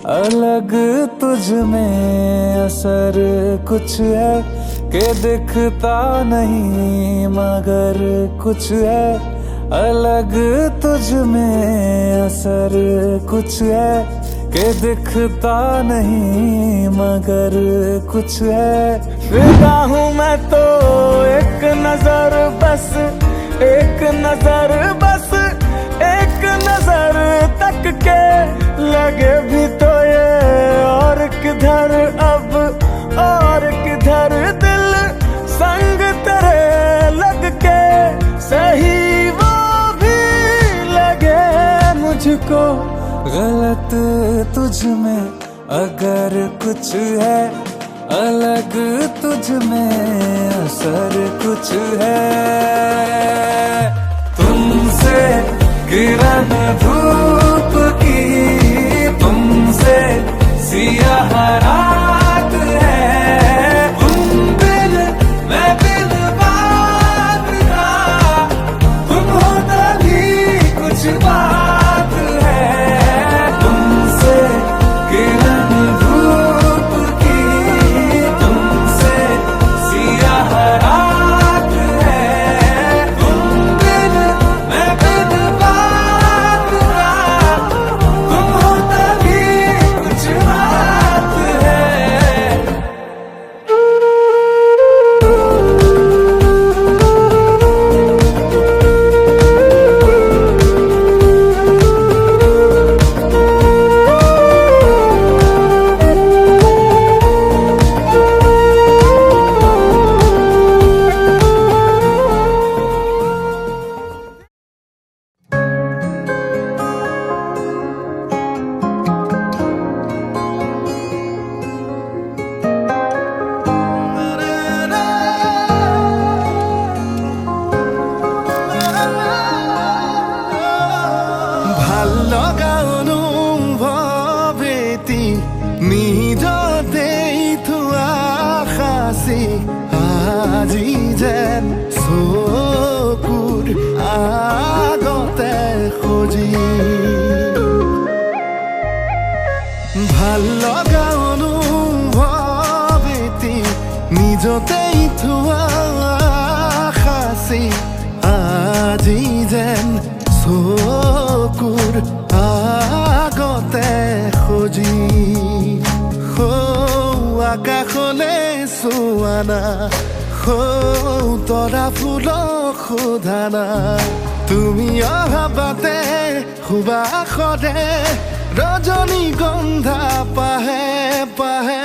अलग तुझ में असर कुछ है कि दिखता नहीं मगर कुछ है। अलग तुझ में असर कुछ है कि दिखता नहीं मगर कुछ है। फिदा हूँ मैं तो एक नजर बस, एक नजर बस, एक नजर तक के लगे भी तो ये और किधर अब और किधर दिल संग तेरे लग के सही वो भी लगे मुझको। गलत तुझ में अगर कुछ है, अलग तुझ में असर कुछ है। तुमसे किरण धूप की, तुमसे सियाह रात है। तुम बिन मैं बिन बात का, तुम हो तभी कुछ बात है। तुमसे किरण धूप की, तुमसे सियाह रात है। तुम बिन मैं बिन बात का, तुम हो तभी कुछ बात है। ভাল লগা অনুভৱেতি নিজতেই থোৱা সাঁচি আজি যেন চকুৰ আগতে সজি। ভাল লগা অনুভৱেতি নিজতেই থোৱা সাঁচি আজি যেন চকুৰ আগতে সজি। আকাশলে চোৱানা তৰা ফুলক সোধানা, তুমি অহাবাতে সুবাসৰে ৰজনীগন্ধা পাহে পাহে।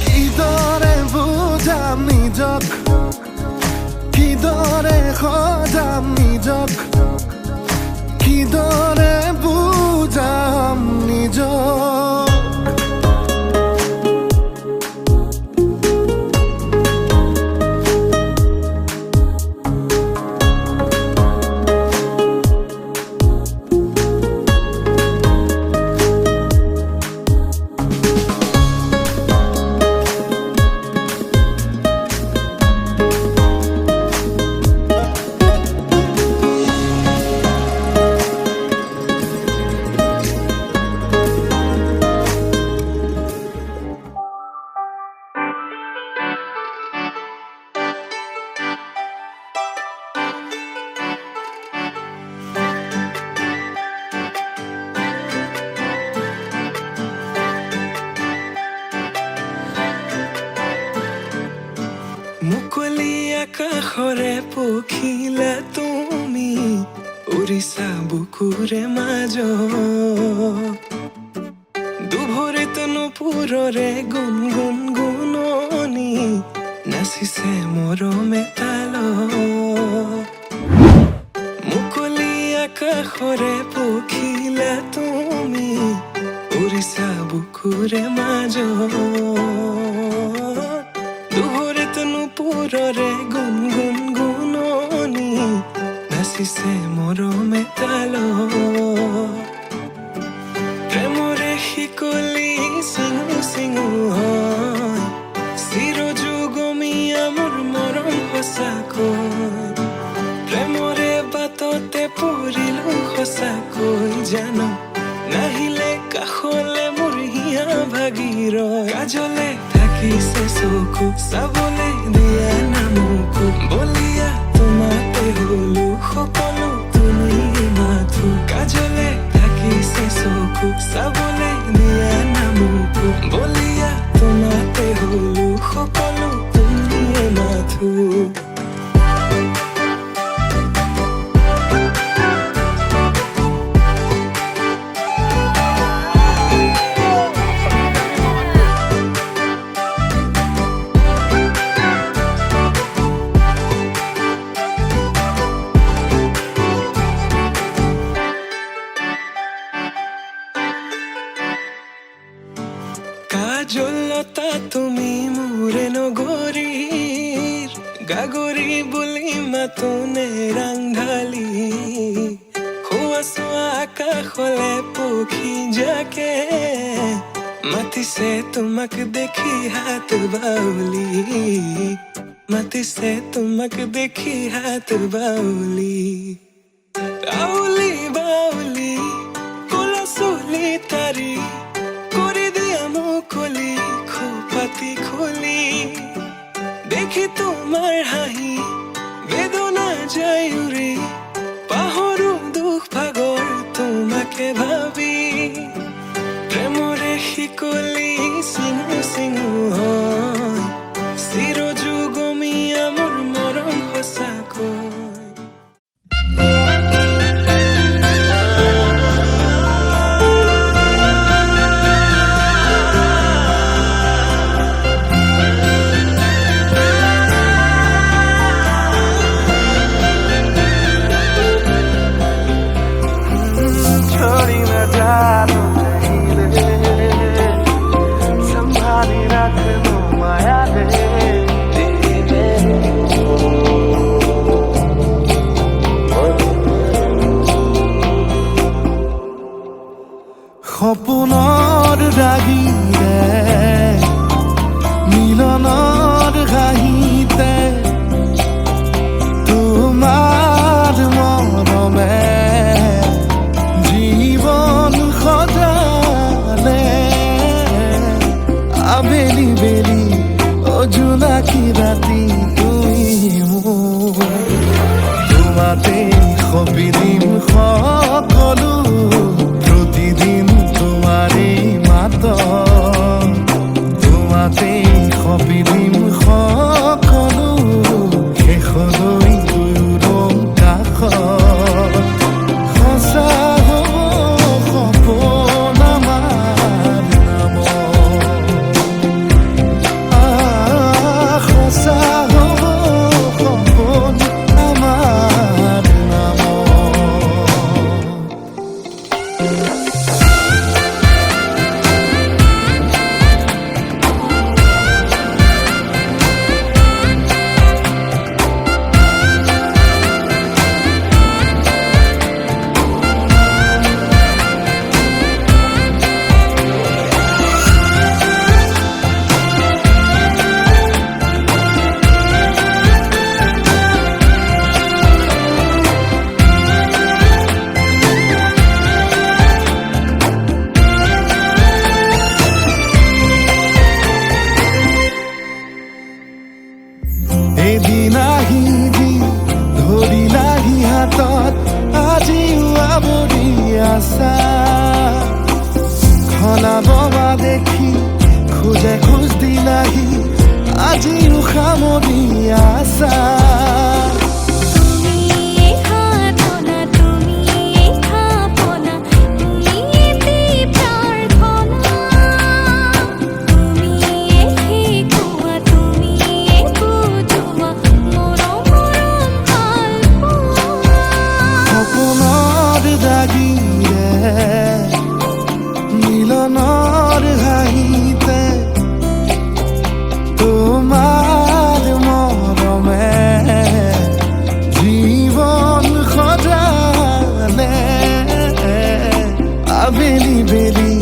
কিদৰে বুজাম নিজক, কিদৰে সজাম নিজক, কিদৰে বুজাম নিজক। মুকলি আকাশৰে পখিলা তুমি উৰিছা বুকুৰে মাজত। দুভৰিত নুপুৰৰে গুণ গুণ গুণনি নাচিছে মৰমে তালত। মুকলি আকাশৰে পখিলা তুমি উৰিছা বুকুৰে মাজত। দুভৰিত নুপুৰৰে গুণ গুণ গুণনি নাচিছে মৰমে তালত। প্ৰেমৰে শিকলি চিঙু চিঙু হয় চিৰ যুগমি সঁচাকৈ প্ৰেমৰে বাটতে পৰিলো সঁচাকৈ জান নাহিলে কাষলে মোৰ হিয়া ভাগি ৰয় কাজলে থাকিছে চকু চাবলে দিয়া নামকো বলিয়া তোমাতে হলো সকলো তুমি মাথো কাজলে থাকিছে চকু চাবলে দিয়া নামকো বলিয়া তোমাতে হলো সকলো তুমি মাথো কাজলতা তুমি মোৰে নগৰীৰ গাগৰি বুলি মাতোনে ৰাংঢালি খোৱা চোৱা আকাশলে পক্ষী যাকে মাতিছে তোমাক দেখি হাত বাউলি মাতিছে তোমাক দেখি হাত বাউলি আউলি বাউলি কোলা চুলি তাৰি কৰি দিয়া মুকলি খোপাতি খুলি দেখি তোমাৰ হাঁহি বেদনা যায় উৰি পাহৰো দুখ ভাগৰ তোমাকে ভাবি প্ৰেমৰে শিকলি চিঙু চিঙু হয় চিৰযুগমীয়া মোৰ মৰম সঁচাকৈ छोड़ी न जा तो कहीं संभाली रख दो माया दे সপোনৰ ৰাগিৰে মিলনৰ ঘাঁহিতে তোমাৰ মৰমে জীবন সজালে আবেলি বেলি অজোনাকি ৰাতি তুমি মোৰ তোমাতে সপিদিম সকলো প্ৰতিদিন তোমাৰে মাত তোমাতে সপিদিম সকলো শেষলৈ দুয়োদম কাষত সঁচা হ'ব সপোন আমাৰ নামত সঁচা হ'ব সপোন আমাৰ নামত এদিন আহিবি ধৰিলাহি হাতত আজিও আৱৰি আছা খলাববা দেখি খোজে খোজ দিলাহি আজিও সামৰি আছা মিলনৰ হাঁহিতে তোমাৰ মৰমে জীৱন সজালে আবেলি বেলি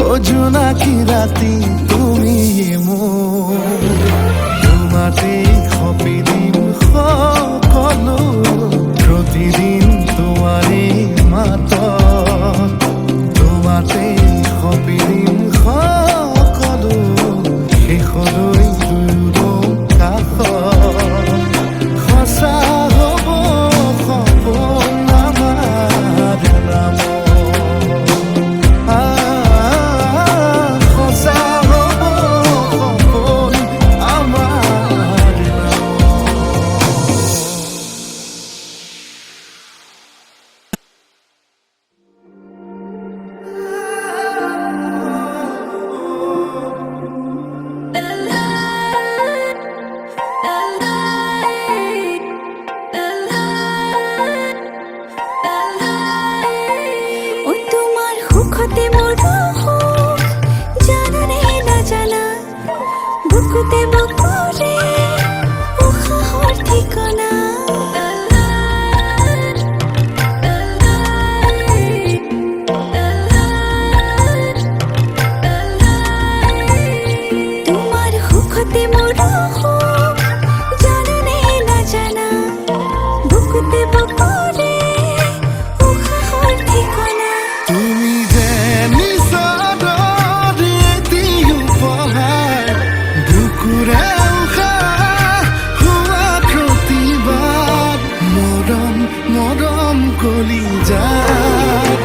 অজোনাকি ৰাতি তুমি মোৰ তোমাতে সপিদিম সুখতে মোৰ সুখ জানানে নাজানা বুকুতে বুকুৰে উশাহৰ ঠিকনা তোমাৰ সুখতে মোৰ সুখ জানানে নাজানা বুকুতে বুকুৰে উশাহৰ ঠিকনা তুমি যে নিচৰ এটি উপহাৰ বুকুৰে উশাহ হোৱা প্ৰতিবাদ মৰম মৰম কলিজাত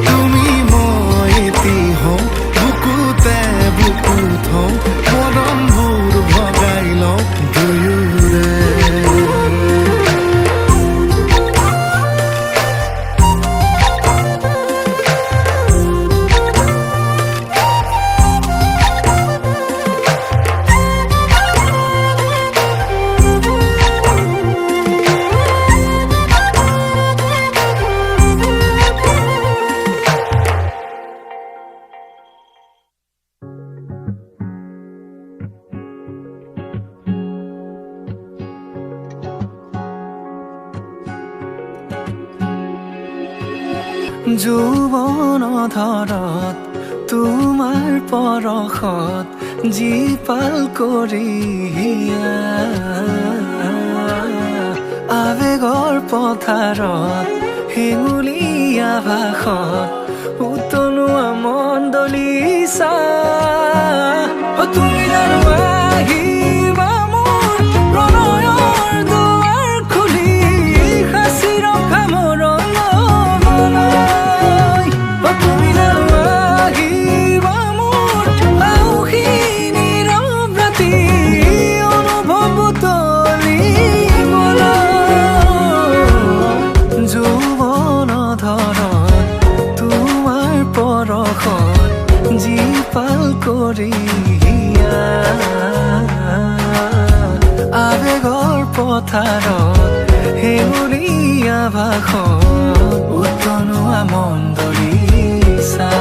তুমি মই এটি হওঁ বুকুতে বুকুত হওঁ মৰমবোৰ ভগাই লওঁ দুয়োৰে যৌৱন ধৰত তোমাৰ পৰশত জীপাল কৰি আৱেগৰ পথাৰত হেঙুলীয়া ভাষত উতলোৱা মন দলিছা তুমি জানো আহিবা মোৰ প্ৰণয়ৰ দুৱাৰ খুলি সাঁচি ৰখা মৰমলৈ তুমি জানো আহিবা মোৰ আউসী নীৰৱ ৰাতি অনুভৱ তলিবলৈ যৌৱন ধৰত তোমাৰ পৰশত জীপাল কৰি আৱেগৰ পথাৰত হেঙুলীয়া ভাষত উতলোৱা মন দলিছা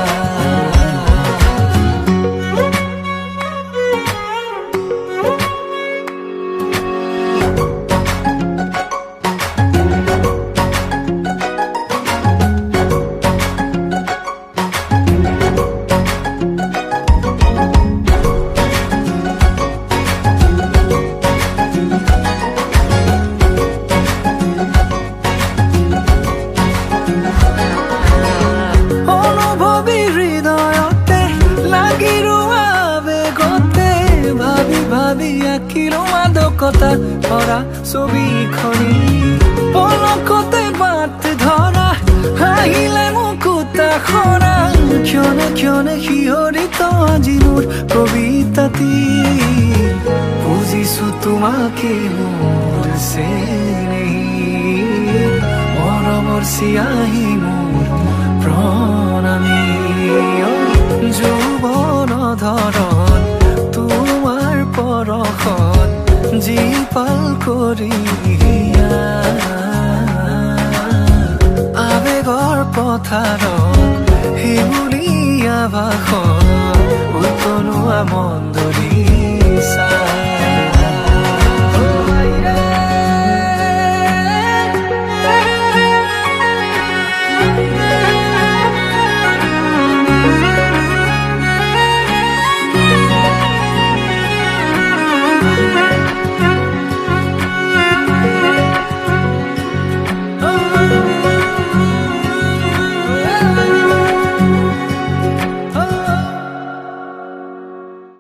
অনুভৱী হৃদয়তে লাগি ৰোৱা বেগতে ভাবি ভাবি আঁকিলো মাদকতা ভৰা ছবিখনি পলকতে বাট ধৰা হাঁহিলে মুকুতা সৰা ক্ষণে ক্ষণে শিহৰিত আজি মোৰ কবিতাটি বুজিছো তোমাকে মোৰ চেনেহী মৰমৰ চিয়াহী মোৰ প্ৰণামী যৌৱন ধৰত তোমাৰ পৰশত জীপাল কৰি আৱেগৰ পথাৰত